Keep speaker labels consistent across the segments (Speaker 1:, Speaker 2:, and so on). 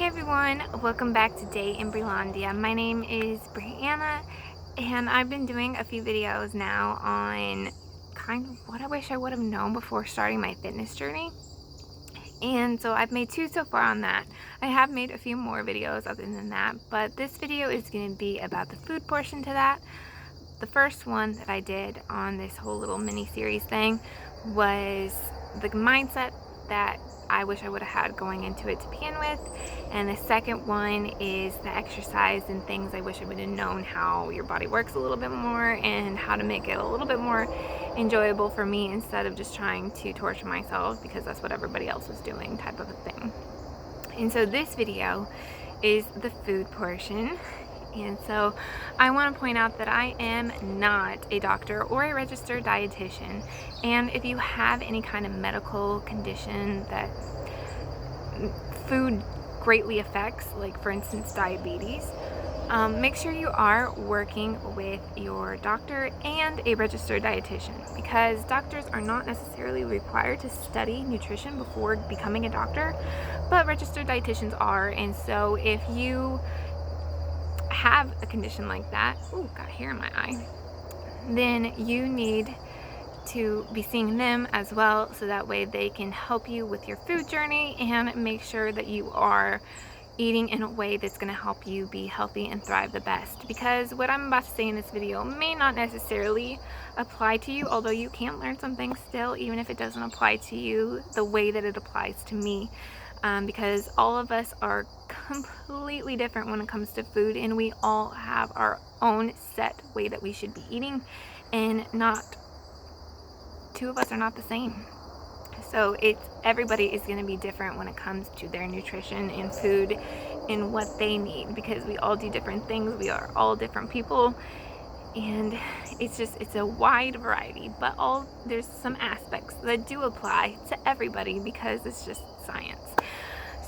Speaker 1: Hey everyone, welcome back to Day in Brelandia. My name is Brianna and I've been doing a few videos now on kind of what I wish I would have known before starting my fitness journey. And so I've made 2 so far on that. I have made a few more videos other than that, but this video is going to be about the food portion to that. The first one that I did on this whole little mini series thing was the mindset that I wish I would have had going into it to begin with. And the second one is the exercise and things I wish I would have known how your body works a little bit more and how to make it a little bit more enjoyable for me instead of just trying to torture myself because that's what everybody else was doing type of a thing. And so this video is the food portion. And so I want to point out that I am not a doctor or a registered dietitian. And if you have any kind of medical condition that food greatly affects, like for instance diabetes, make sure you are working with your doctor and a registered dietitian, because doctors are not necessarily required to study nutrition before becoming a doctor, but registered dietitians are. And so if you have a condition like that, ooh, got hair in my eye, then you need to be seeing them as well, so that way they can help you with your food journey and make sure that you are eating in a way that's going to help you be healthy and thrive the best. Because what I'm about to say in this video may not necessarily apply to you, although you can learn some things still, even if it doesn't apply to you the way that it applies to me. Because all of us are completely different when it comes to food, and we all have our own set way that we should be eating, and not two of us are not the same. So everybody is going to be different when it comes to their nutrition and food and what they need, because we all do different things. We are all different people, and it's a wide variety, but there's some aspects that do apply to everybody because it's just science.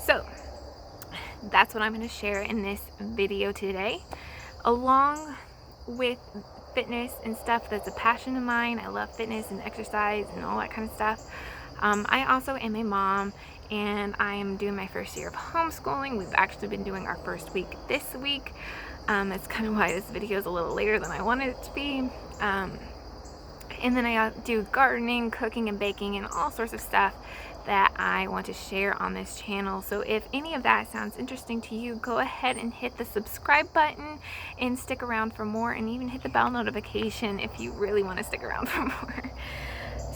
Speaker 1: So that's what I'm going to share in this video today, along with fitness and stuff that's a passion of mine. I love fitness and exercise and all that kind of stuff. I also am a mom, and I am doing my first year of homeschooling. We've actually been doing our first week this week. That's kind of why this video is a little later than I wanted it to be. And then I do gardening, cooking, and baking, and all sorts of stuff that I want to share on this channel. So if any of that sounds interesting to you, go ahead and hit the subscribe button and stick around for more, and even hit the bell notification if you really want to stick around for more.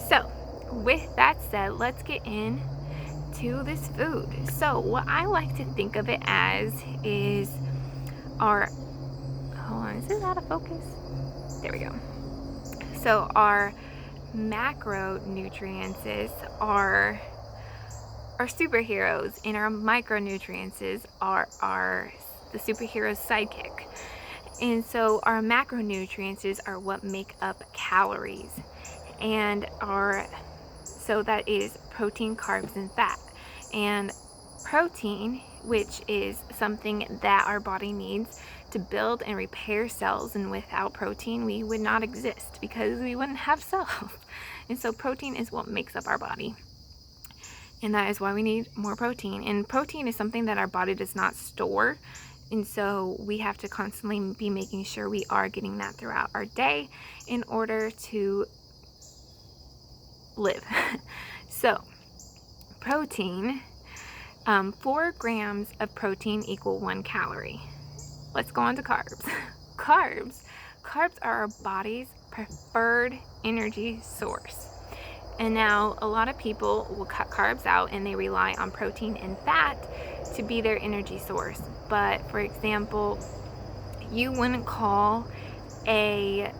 Speaker 1: So with that said, let's get into this food. So what I like to think of it as is our, hold on, is this out of focus? There we go. So our macronutrients are our superheroes, and our micronutrients are the superhero's sidekick. And so our macronutrients are what make up calories, and so that is protein, carbs, and fat. And protein, which is something that our body needs to build and repair cells, and without protein we would not exist because we wouldn't have cells. And so protein is what makes up our body, and that is why we need more protein. And protein is something that our body does not store, and so we have to constantly be making sure we are getting that throughout our day in order to live. So protein, 4 grams of protein equal 1 calorie. Let's go on to carbs. Carbs are our body's preferred energy source. And now a lot of people will cut carbs out and they rely on protein and fat to be their energy source. But for example, you wouldn't call a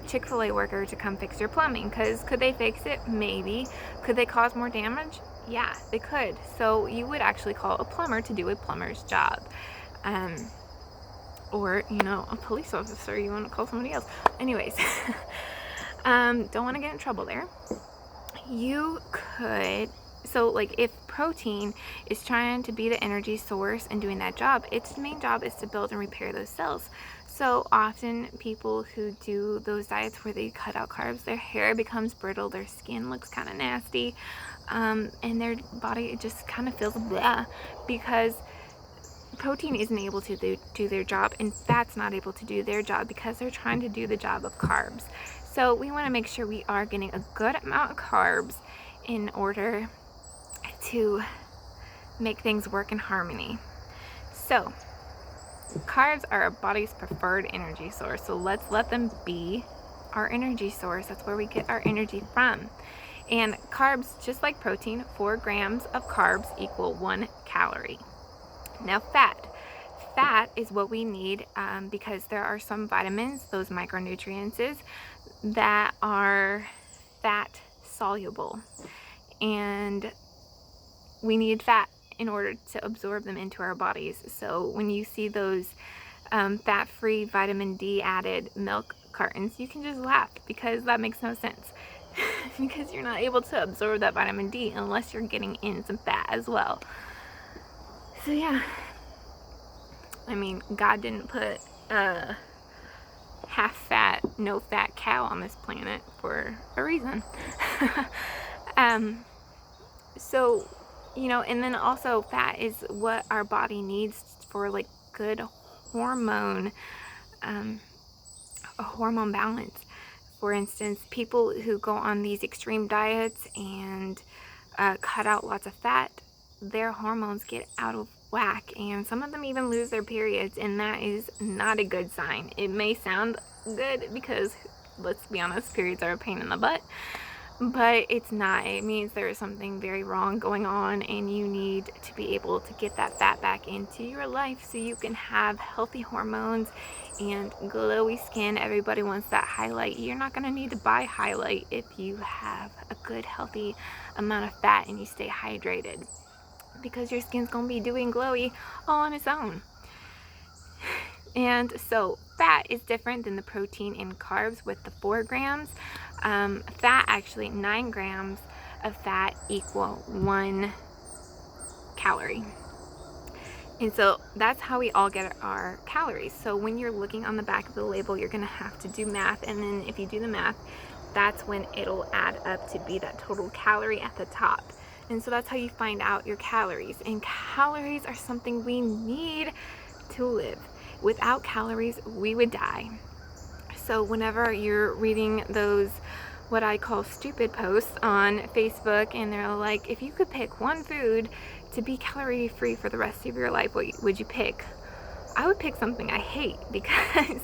Speaker 1: Chick-fil-A worker to come fix your plumbing, because could they fix it? Maybe. Could they cause more damage? Yeah, they could. So you would actually call a plumber to do a plumber's job. Or, a police officer, you want to call somebody else. Anyways, don't want to get in trouble there. You could, so like if protein is trying to be the energy source and doing that job, its main job is to build and repair those cells. So often people who do those diets where they cut out carbs, their hair becomes brittle, their skin looks kind of nasty, and their body just kind of feels blah, because protein isn't able to do their job, and fat's not able to do their job because they're trying to do the job of carbs. So we want to make sure we are getting a good amount of carbs in order to make things work in harmony. So carbs are our body's preferred energy source, so let's let them be our energy source. That's where we get our energy from. And carbs, just like protein, 4 grams of carbs equal 1 calorie. Now fat is what we need because there are some vitamins, those micronutrients, that are fat soluble, and we need fat in order to absorb them into our bodies. So when you see those fat-free vitamin D added milk cartons, you can just laugh because that makes no sense. Because you're not able to absorb that vitamin D unless you're getting in some fat as well. So yeah, I mean, God didn't put a half-fat, no-fat cow on this planet for a reason. So, you know, and then also fat is what our body needs for like good hormone, a hormone balance. For instance, people who go on these extreme diets and cut out lots of fat, their hormones get out of whack, and some of them even lose their periods, and that is not a good sign. It may sound good because, let's be honest, periods are a pain in the butt, but it's not. It means there is something very wrong going on, and you need to be able to get that fat back into your life so you can have healthy hormones and glowy skin. Everybody wants that highlight. You're not going to need to buy highlight if you have a good healthy amount of fat and you stay hydrated, because your skin's going to be dewy and glowy all on its own. And so fat is different than the protein and carbs with the 4 grams. Fat, actually 9 grams of fat equal 1 calorie. And so that's how we all get our calories. So when you're looking on the back of the label, you're going to have to do math. And then if you do the math, that's when it'll add up to be that total calorie at the top. And so that's how you find out your calories. And calories are something we need to live. Without calories, we would die. So whenever you're reading those, what I call stupid posts on Facebook, and they're like, if you could pick one food to be calorie free for the rest of your life, what would you pick? I would pick something I hate because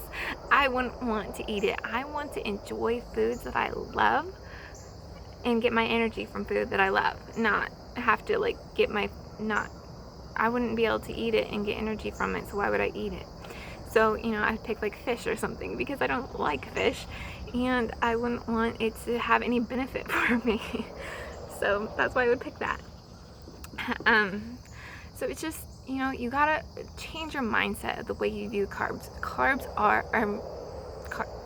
Speaker 1: I wouldn't want to eat it. I want to enjoy foods that I love and get my energy from food that I love, not have to like get my, I wouldn't be able to eat it and get energy from it, so why would I eat it? So, you know, I'd pick like fish or something because I don't like fish and I wouldn't want it to have any benefit for me. So that's why I would pick that. So it's just, you know, you gotta change your mindset of the way you view carbs. Carbs are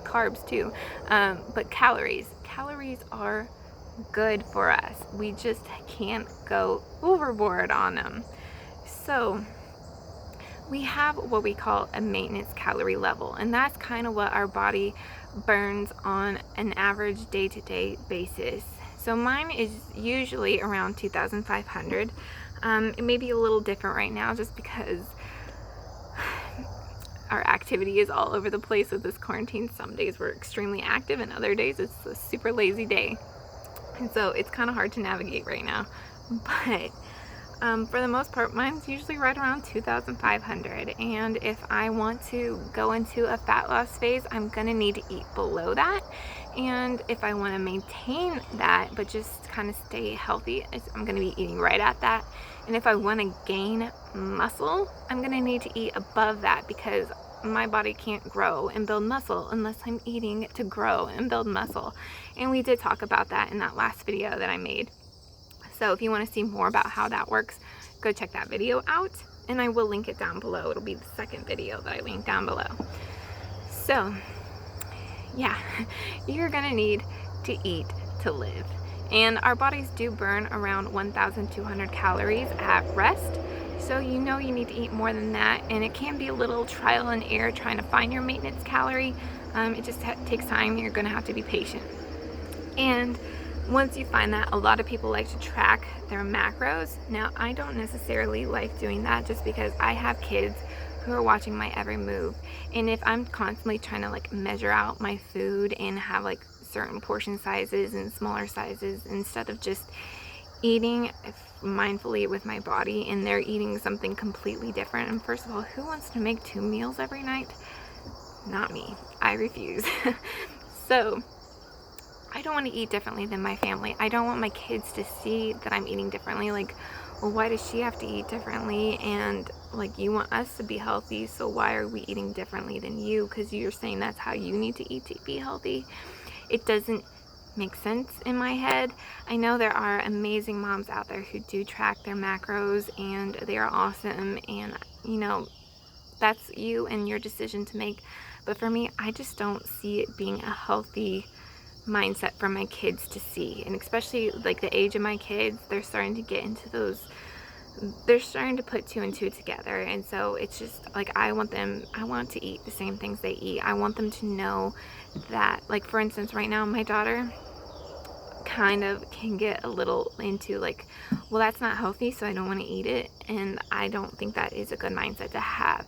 Speaker 1: carbs too, but calories are good for us. We just can't go overboard on them. So we have what we call a maintenance calorie level, and that's kind of what our body burns on an average day-to-day basis. So mine is usually around 2,500. It may be a little different right now just because our activity is all over the place with this quarantine. Some days we're extremely active and other days it's a super lazy day. And so it's kind of hard to navigate right now. But for the most part, mine's usually right around 2,500. And if I want to go into a fat loss phase, I'm going to need to eat below that. And if I want to maintain that, but just kind of stay healthy, I'm going to be eating right at that. And if I want to gain muscle, I'm going to need to eat above that because my body can't grow and build muscle unless I'm eating to grow and build muscle. And we did talk about that in that last video that I made. So if you want to see more about how that works, go check that video out, and I will link it down below. It'll be the second video that I link down below. So yeah, you're gonna need to eat to live. And our bodies do burn around 1,200 calories at rest. So you know you need to eat more than that, and it can be a little trial and error trying to find your maintenance calorie. It just takes time. You're gonna have to be patient. And once you find that, a lot of people like to track their macros. Now, I don't necessarily like doing that just because I have kids who are watching my every move. And if I'm constantly trying to like measure out my food and have like certain portion sizes and smaller sizes instead of just eating mindfully with my body, and they're eating something completely different. And first of all, who wants to make 2 meals every night? Not me. I refuse. So I don't want to eat differently than my family. I don't want my kids to see that I'm eating differently. Like, well, why does she have to eat differently? And like, you want us to be healthy, so why are we eating differently than you? Because you're saying that's how you need to eat to be healthy. It doesn't make sense in my head. I know there are amazing moms out there who do track their macros, and they are awesome, and you know, that's you and your decision to make. But for me, I just don't see it being a healthy mindset for my kids to see. And especially like the age of my kids, they're starting to get into those, they're starting to put 2 and 2 together. And so it's just like, I want to eat the same things they eat. I want them to know that, like, for instance, right now my daughter kind of can get a little into like, well, that's not healthy, so I don't want to eat it. And I don't think that is a good mindset to have,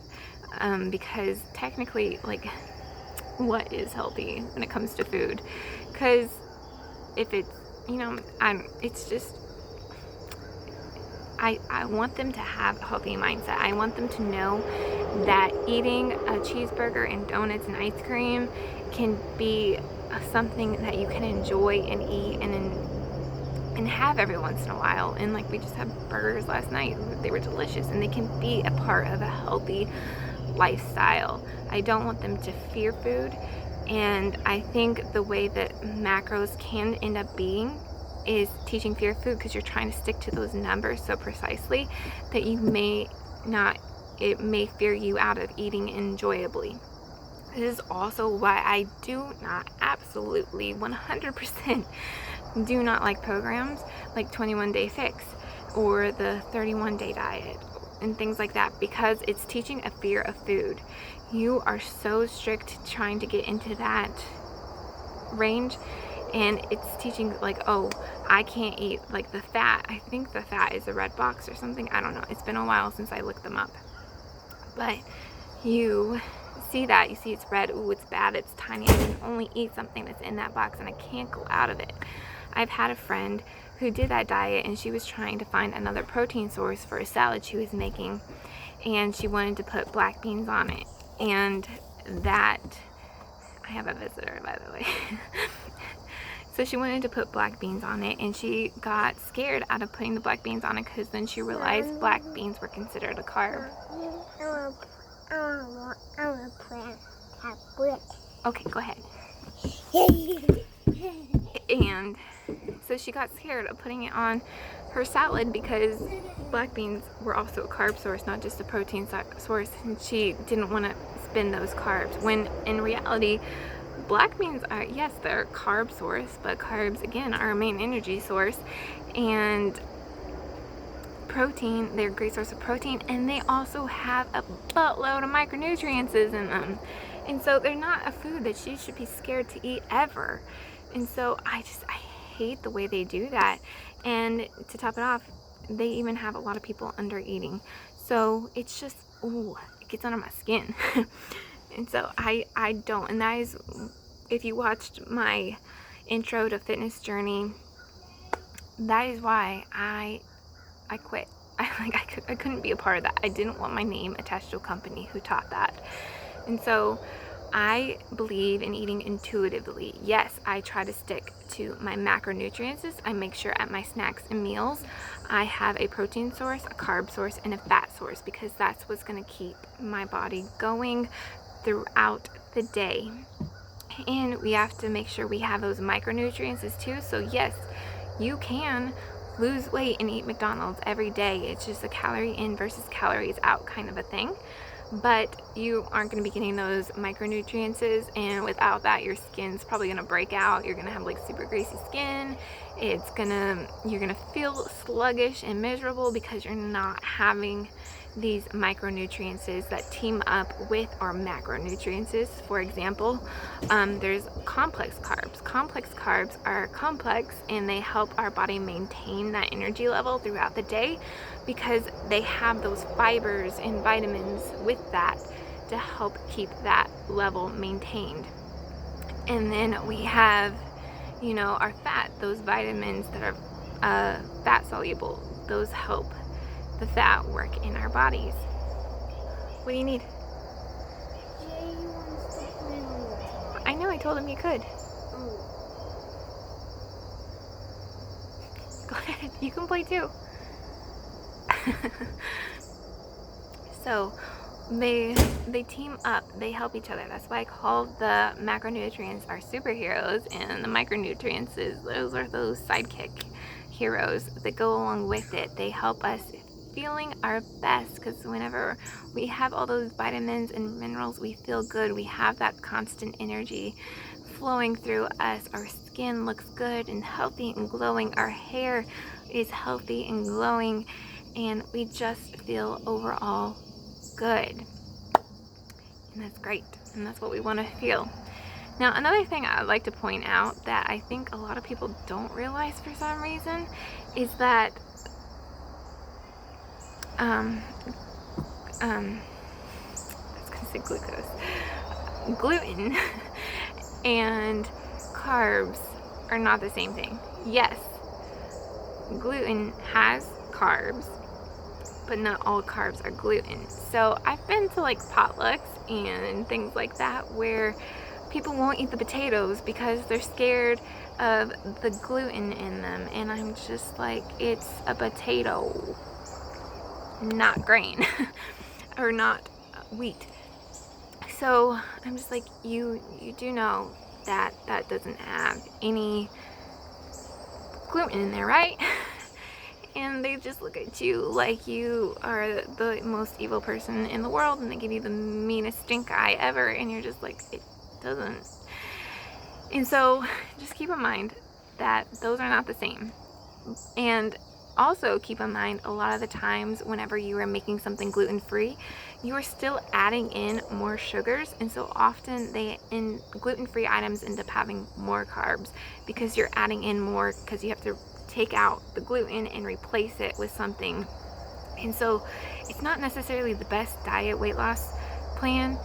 Speaker 1: because technically, like, what is healthy when it comes to food? Because if it's, you know, it's just, I want them to have a healthy mindset. I want them to know that eating a cheeseburger and donuts and ice cream can be something that you can enjoy and eat and have every once in a while. And like, we just had burgers last night. They were delicious, and they can be a part of a healthy lifestyle. I don't want them to fear food. And I think the way that macros can end up being is teaching fear of food, because you're trying to stick to those numbers so precisely that you may not, it may fear you out of eating enjoyably. This is also why I do not, absolutely 100% do not like programs like 21 Day Fix or the 31-day diet and things like that, because it's teaching a fear of food. You are so strict trying to get into that range, and it's teaching like, oh, I can't eat like the fat. I think the fat is a red box or something. I don't know. It's been a while since I looked them up. But you see that, you see it's red, ooh, it's bad, it's tiny, I can only eat something that's in that box and I can't go out of it. I've had a friend who did that diet, and she was trying to find another protein source for a salad she was making, and she wanted to put black beans on it. And that, I have a visitor, by the way. So she wanted to put black beans on it, and she got scared out of putting the black beans on it, because then she realized black beans were considered a carb. Okay, go ahead. And so she got scared of putting it on her salad because black beans were also a carb source, not just a protein source, and she didn't want to spend those carbs, when in reality black beans are, yes, they're a carb source, but carbs again are a main energy source, and protein, they're a great source of protein, and they also have a buttload of micronutrients in them. And so they're not a food that you should be scared to eat ever. And so I hate the way they do that. And to top it off, they even have a lot of people under eating. So it's just, ooh, it gets under my skin. And so I don't, and that is, if you watched my intro to fitness journey, that is why I quit. I couldn't be a part of that. I didn't want my name attached to a company who taught that. And so I believe in eating intuitively. Yes, I try to stick to my macronutrients. I make sure at my snacks and meals I have a protein source, a carb source, and a fat source, because that's what's going to keep my body going throughout the day. And we have to make sure we have those micronutrients too. So yes, you can lose weight and eat McDonald's every day. It's just a calorie in versus calories out kind of a thing. But you aren't going to be getting those micronutrients, and without that, your skin's probably going to break out. You're going to have like super greasy skin. You're going to feel sluggish and miserable because you're not having these micronutrients that team up with our macronutrients. For example, there's complex carbs. Complex carbs are complex and they help our body maintain that energy level throughout the day because they have those fibers and vitamins with that to help keep that level maintained. And then we have, you know, our fat, those vitamins that are fat soluble. Those help the fat work in our bodies. What do you need?
Speaker 2: Jay wants to play on the top.
Speaker 1: I know, I told him you could.
Speaker 2: Oh.
Speaker 1: Go ahead, you can play too. So they team up, they help each other. That's why I call the macronutrients our superheroes, and the micronutrients those are those sidekick heroes that go along with it. They help us feeling our best, because whenever we have all those vitamins and minerals, we feel good. We have that constant energy flowing through us. Our skin looks good and healthy and glowing. Our hair is healthy and glowing, and we just feel overall good. And that's great, and that's what we want to feel. Now, another thing I'd like to point out that I think a lot of people don't realize for some reason is that I was gonna say glucose. Gluten and carbs are not the same thing. Yes, gluten has carbs, but not all carbs are gluten. So I've been to like potlucks and things like that where people won't eat the potatoes because they're scared of the gluten in them, and I'm just like, it's a potato, not grain or not wheat. So I'm just like, you do know that that doesn't have any gluten in there, right? And they just look at you like you are the most evil person in the world, and they give you the meanest stink eye ever, and you're just like, it doesn't. And so just keep in mind that those are not the same. And also keep in mind, a lot of the times whenever you are making something gluten-free, you are still adding in more sugars, and so often gluten-free items end up having more carbs because you're adding in more, because you have to take out the gluten and replace it with something. And so it's not necessarily the best diet weight loss plan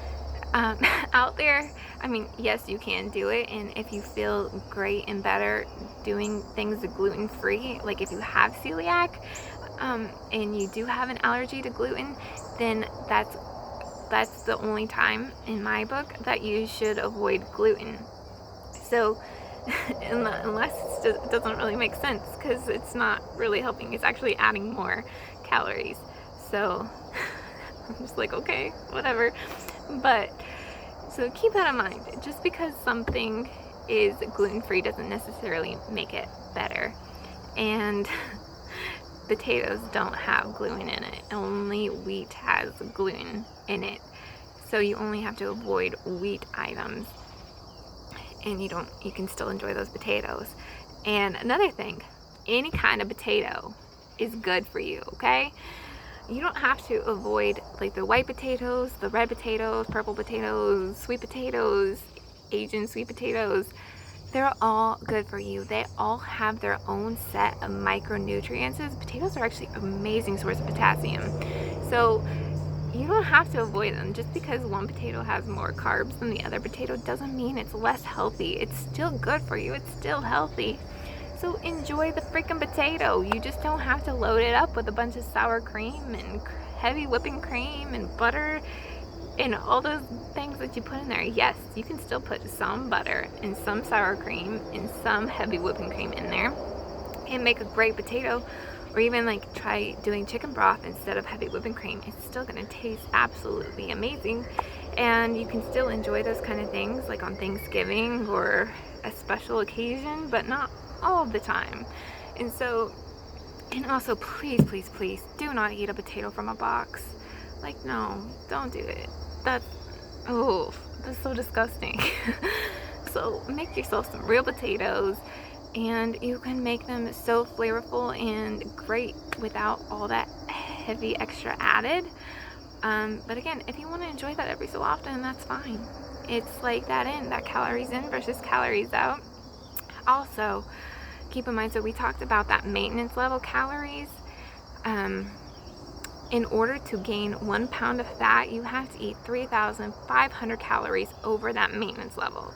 Speaker 1: out there. I mean, yes, you can do it, and if you feel great and better doing things gluten-free, like if you have celiac and you do have an allergy to gluten, then that's the only time in my book that you should avoid gluten. So unless it doesn't really make sense, because it's not really helping, it's actually adding more calories. So I'm just like, okay, whatever. But so keep that in mind. Just because something is gluten-free doesn't necessarily make it better. And potatoes don't have gluten in it. Only wheat has gluten in it. So you only have to avoid wheat items, and you can still enjoy those potatoes. And another thing, any kind of potato is good for you, okay? You don't have to avoid like the white potatoes, the red potatoes, purple potatoes, sweet potatoes, Asian sweet potatoes. They're all good for you. They all have their own set of micronutrients. Potatoes are actually an amazing source of potassium. So you don't have to avoid them. Just because one potato has more carbs than the other potato doesn't mean it's less healthy. It's still good for you. It's still healthy. So enjoy the freaking potato. You just don't have to load it up with a bunch of sour cream and heavy whipping cream and butter and all those things that you put in there. Yes, you can still put some butter and some sour cream and some heavy whipping cream in there and make a great potato. Or even like try doing chicken broth instead of heavy whipping cream. It's still gonna taste absolutely amazing, and you can still enjoy those kind of things like on Thanksgiving or a special occasion, but not all the time. And so, and also please, please, please do not eat a potato from a box. Like, no, don't do it. That's so disgusting. So make yourself some real potatoes, and you can make them so flavorful and great without all that heavy extra added. But again, if you want to enjoy that every so often, that's fine. It's like that calories in versus calories out. Also, keep in mind, so we talked about that maintenance level calories. In order to gain 1 pound of fat, you have to eat 3,500 calories over that maintenance level.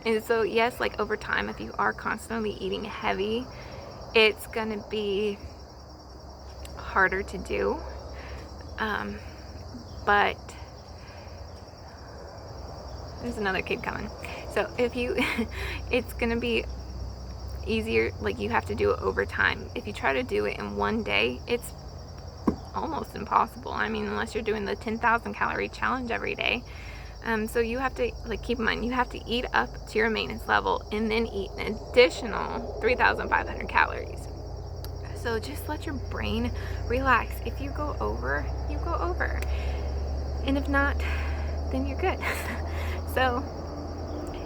Speaker 1: And so yes, like over time, if you are constantly eating heavy, it's gonna be harder to do. But there's another kid coming. So if you, it's gonna be easier, like you have to do it over time. If you try to do it in one day, it's almost impossible. I mean, unless you're doing the 10,000 calorie challenge every day. So you have to, like, keep in mind, you have to eat up to your maintenance level and then eat an additional 3,500 calories. So just let your brain relax. If you go over, you go over. And if not, then you're good. So,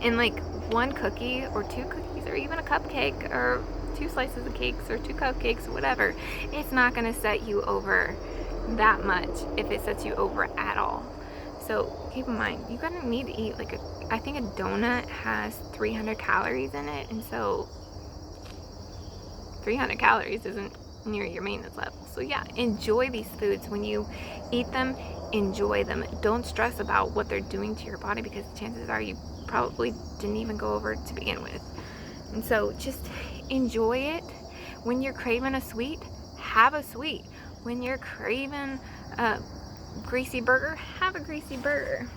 Speaker 1: in like 1 cookie or 2 cookies or even a cupcake or 2 slices of cakes or 2 cupcakes or whatever, it's not gonna set you over that much if it sets you over at all. So keep in mind, you're gonna need to eat like I think a donut has 300 calories in it, and so 300 calories isn't near your maintenance level. So yeah, enjoy these foods. When you eat them, enjoy them. Don't stress about what they're doing to your body, because chances are you probably didn't even go over to begin with. And so just enjoy it. When you're craving a sweet, have a sweet. When you're craving a greasy burger, have a greasy burger.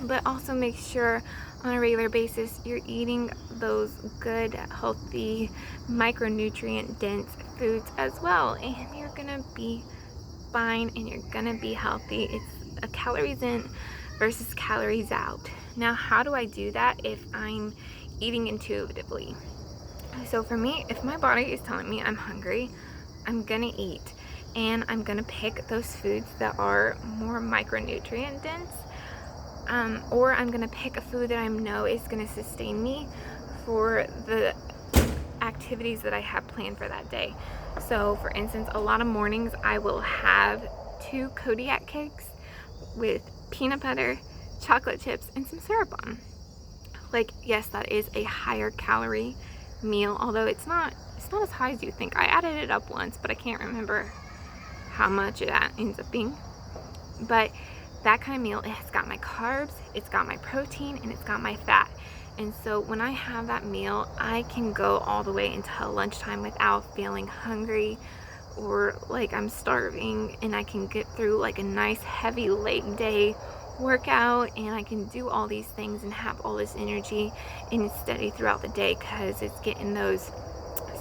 Speaker 1: But also make sure on a regular basis you're eating those good, healthy, micronutrient dense foods as well, and you're gonna be fine and you're gonna be healthy. It's a calories in versus calories out. Now, how do I do that if I'm eating intuitively? So for me, if my body is telling me I'm hungry, I'm gonna eat, and I'm gonna pick those foods that are more micronutrient dense, or I'm gonna pick a food that I know is gonna sustain me for the activities that I have planned for that day. So for instance, a lot of mornings I will have 2 Kodiak cakes with peanut butter, chocolate chips, and some syrup on. Like, yes, that is a higher calorie meal, although it's not as high as you think. I added it up once, but I can't remember how much it ends up being. But that kind of meal, it has got my carbs, it's got my protein, and it's got my fat. And so when I have that meal, I can go all the way until lunchtime without feeling hungry or like I'm starving, and I can get through like a nice heavy leg day workout, and I can do all these things and have all this energy and it's steady throughout the day because it's getting those.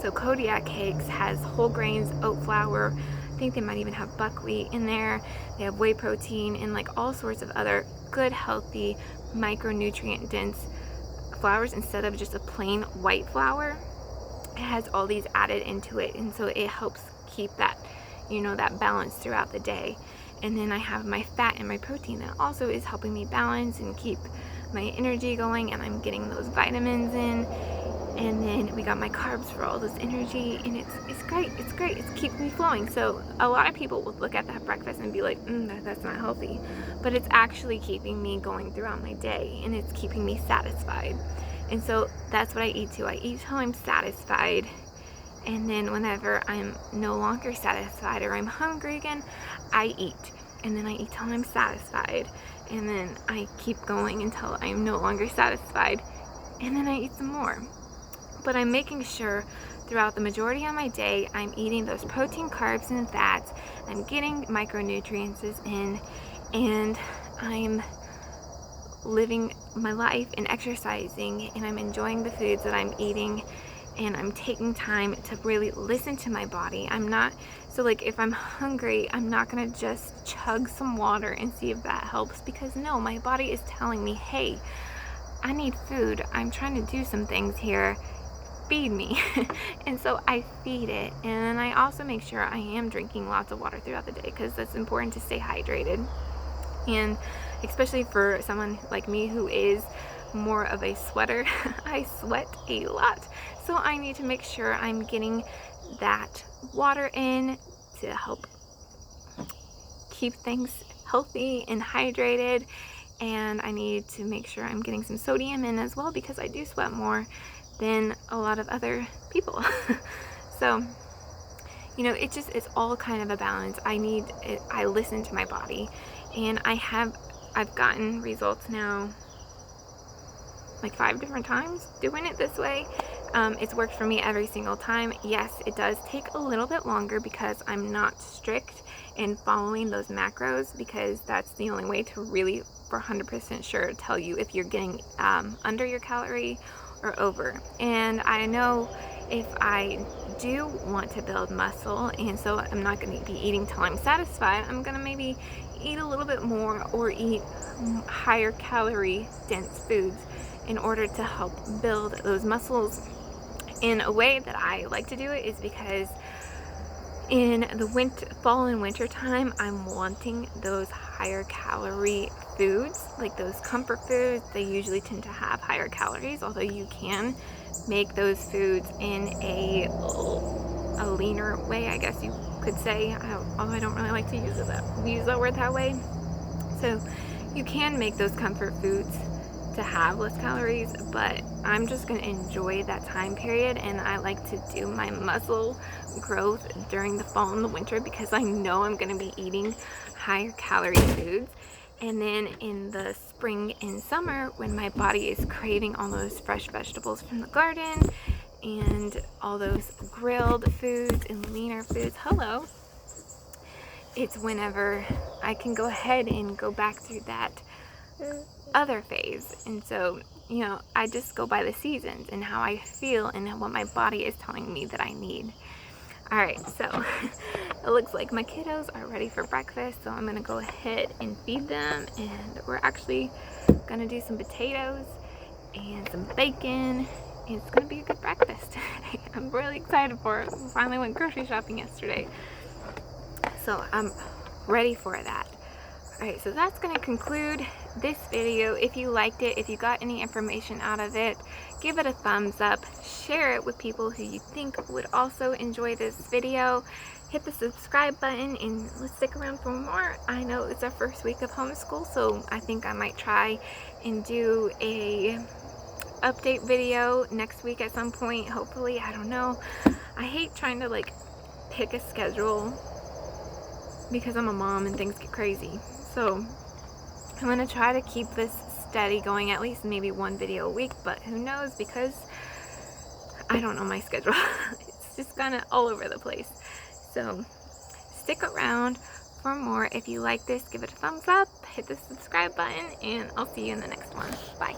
Speaker 1: So Kodiak cakes has whole grains, oat flour, I think they might even have buckwheat in there. They have whey protein and like all sorts of other good, healthy, micronutrient dense flours instead of just a plain white flour. It has all these added into it, and so it helps keep that, you know, that balance throughout the day. And then I have my fat and my protein that also is helping me balance and keep my energy going, and I'm getting those vitamins in. And then we got my carbs for all this energy, and it's great. It's great. It's keeping me flowing. So a lot of people will look at that breakfast and be like, that's not healthy. But it's actually keeping me going throughout my day, and it's keeping me satisfied. And so that's what I eat too. I eat till I'm satisfied. And then whenever I'm no longer satisfied or I'm hungry again, I eat. And then I eat till I'm satisfied. And then I keep going until I'm no longer satisfied. And then I eat some more. But I'm making sure throughout the majority of my day, I'm eating those protein, carbs, and fats. I'm getting micronutrients in, and I'm living my life and exercising, and I'm enjoying the foods that I'm eating, and I'm taking time to really listen to my body. I'm not, so like if I'm hungry, I'm not gonna just chug some water and see if that helps, because no, my body is telling me, hey, I need food. I'm trying to do some things here. Feed me. And so I feed it, and I also make sure I am drinking lots of water throughout the day, because that's important to stay hydrated. And especially for someone like me who is more of a sweater, I sweat a lot, so I need to make sure I'm getting that water in to help keep things healthy and hydrated, and I need to make sure I'm getting some sodium in as well because I do sweat more than a lot of other people. So, you know, it's all kind of a balance. I listen to my body, and I've gotten results now like 5 different times doing it this way. It's worked for me every single time. Yes, it does take a little bit longer because I'm not strict in following those macros, because that's the only way to really for 100% sure tell you if you're getting under your calorie or over. And I know if I do want to build muscle, and so I'm not going to be eating till I'm satisfied, I'm going to maybe eat a little bit more or eat higher calorie dense foods in order to help build those muscles. In a way that I like to do it is because in the fall and winter time, I'm wanting those higher calorie foods, like those comfort foods. They usually tend to have higher calories, although you can make those foods in a leaner way, I guess you could say, although I don't really like to use that word that way. So you can make those comfort foods to have less calories, but I'm just going to enjoy that time period, and I like to do my muscle growth during the fall and the winter because I know I'm going to be eating higher calorie foods. And then in the spring and summer, when my body is craving all those fresh vegetables from the garden and all those grilled foods and leaner foods, it's whenever I can go ahead and go back through that other phase. And so, you know, I just go by the seasons and how I feel and what my body is telling me that I need. All right, so it looks like my kiddos are ready for breakfast, so I'm gonna go ahead and feed them, and we're actually gonna do some potatoes and some bacon. It's gonna be a good breakfast. I'm really excited for it. We finally went grocery shopping yesterday, so I'm ready for that. Alright, so that's going to conclude this video. If you liked it, if you got any information out of it, give it a thumbs up, share it with people who you think would also enjoy this video. Hit the subscribe button and let's stick around for more. I know it's our first week of homeschool, so I think I might try and do a update video next week at some point, hopefully. I don't know. I hate trying to like pick a schedule because I'm a mom and things get crazy. So I'm going to try to keep this steady going, at least maybe one video a week, but who knows, because I don't know my schedule. It's just kind of all over the place. So stick around for more. If you like this, give it a thumbs up, hit the subscribe button, and I'll see you in the next one. Bye.